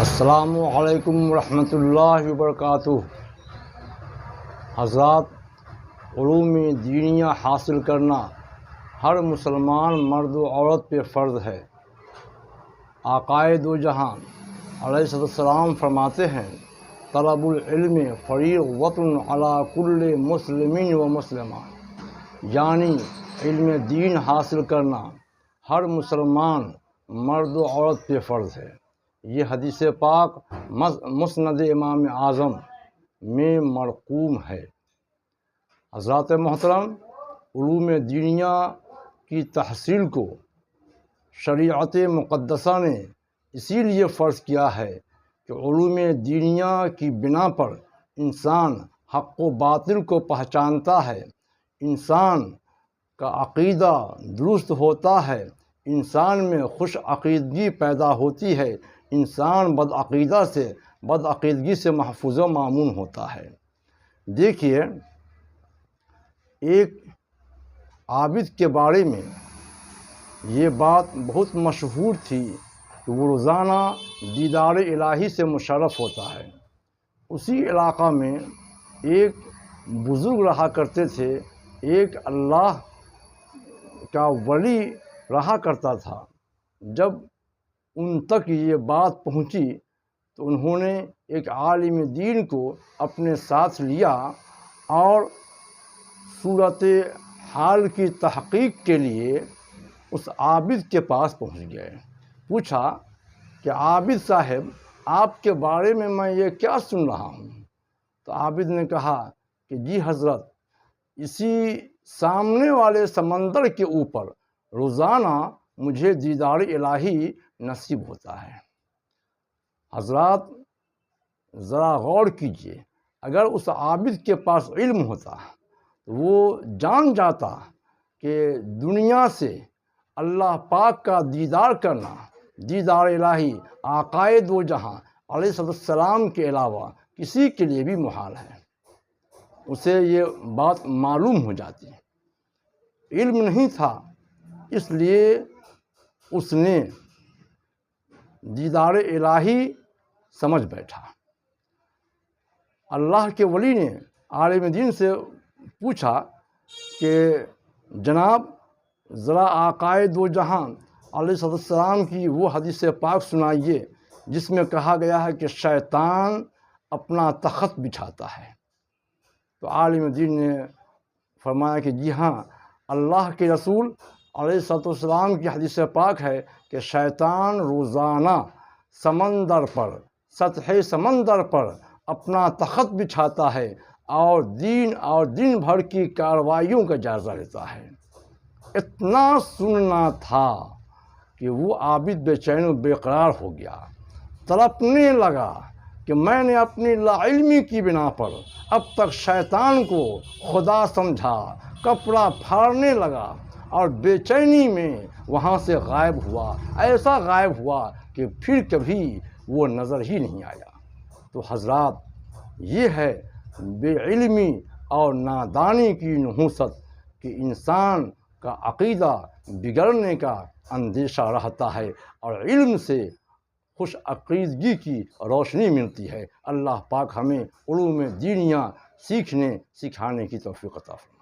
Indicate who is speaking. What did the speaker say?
Speaker 1: السلام علیکم ورحمۃ اللہ وبرکاتہ۔ حضرات، علوم دینیہ حاصل کرنا ہر مسلمان مرد و عورت پہ فرض ہے۔ آقائے دو جہاں علیہ السلام فرماتے ہیں، طلب العلم فریضۃ علی کل مسلم و مسلمہ، یعنی علم دین حاصل کرنا ہر مسلمان مرد و عورت پہ فرض ہے۔ یہ حدیث پاک مسند امام اعظم میں مرقوم ہے۔ حضرات محترم، علوم دینیہ کی تحصیل کو شریعت مقدسہ نے اسی لیے فرض کیا ہے کہ علوم دینیہ کی بنا پر انسان حق و باطل کو پہچانتا ہے، انسان کا عقیدہ درست ہوتا ہے، انسان میں خوش عقیدگی پیدا ہوتی ہے، انسان بدعقیدگی سے محفوظ و مامون ہوتا ہے۔ دیکھیے، ایک عابد کے بارے میں یہ بات بہت مشہور تھی کہ وہ روزانہ دیدار الہی سے مشرف ہوتا ہے۔ اسی علاقہ میں ایک بزرگ رہا کرتے تھے، ایک اللہ کا ولی رہا کرتا تھا۔ جب ان تک یہ بات پہنچی تو انہوں نے ایک عالم دین کو اپنے ساتھ لیا اور صورت حال کی تحقیق کے لیے اس عابد کے پاس پہنچ گئے۔ پوچھا کہ عابد صاحب، آپ کے بارے میں یہ کیا سن رہا ہوں؟ تو عابد نے کہا کہ جی حضرت، اسی سامنے والے سمندر کے اوپر روزانہ مجھے دیدار الہی نصیب ہوتا ہے۔ حضرات، ذرا غور کیجئے، اگر اس عابد کے پاس علم ہوتا تو وہ جان جاتا کہ دنیا سے اللہ پاک کا دیدار کرنا، دیدار الہی آقائے دو جہاں علیہ السلام کے علاوہ کسی کے لیے بھی محال ہے، اسے یہ بات معلوم ہو جاتی۔ علم نہیں تھا، اس لیے اس نے دیدار الہی سمجھ بیٹھا۔ اللہ کے ولی نے عالم دین سے پوچھا کہ جناب، ذرا آقائے دو جہاں علیہ السلام کی وہ حدیث پاک سنائیے جس میں کہا گیا ہے کہ شیطان اپنا تخت بچھاتا ہے۔ تو عالم دین نے فرمایا کہ جی ہاں، اللہ کے رسول علیہ السلام کی حدیث پاک ہے کہ شیطان روزانہ سمندر پر، سطح سمندر پر اپنا تخت بچھاتا ہے اور دن بھر کی کارروائیوں کا جائزہ لیتا ہے۔ اتنا سننا تھا کہ وہ عابد بے چین و بے قرار ہو گیا، تڑپنے لگا کہ میں نے اپنی لاعلمی کی بنا پر اب تک شیطان کو خدا سمجھا، کپڑا پھاڑنے لگا اور بے چینی میں وہاں سے غائب ہوا، ایسا غائب ہوا کہ پھر کبھی وہ نظر ہی نہیں آیا۔ تو حضرات، یہ ہے بے علمی اور نادانی کی نحوست کہ انسان کا عقیدہ بگڑنے کا اندیشہ رہتا ہے اور علم سے خوش عقیدگی کی روشنی ملتی ہے۔ اللہ پاک ہمیں علوم دینیہ سیکھنے سکھانے کی توفیق عطا فرمائے۔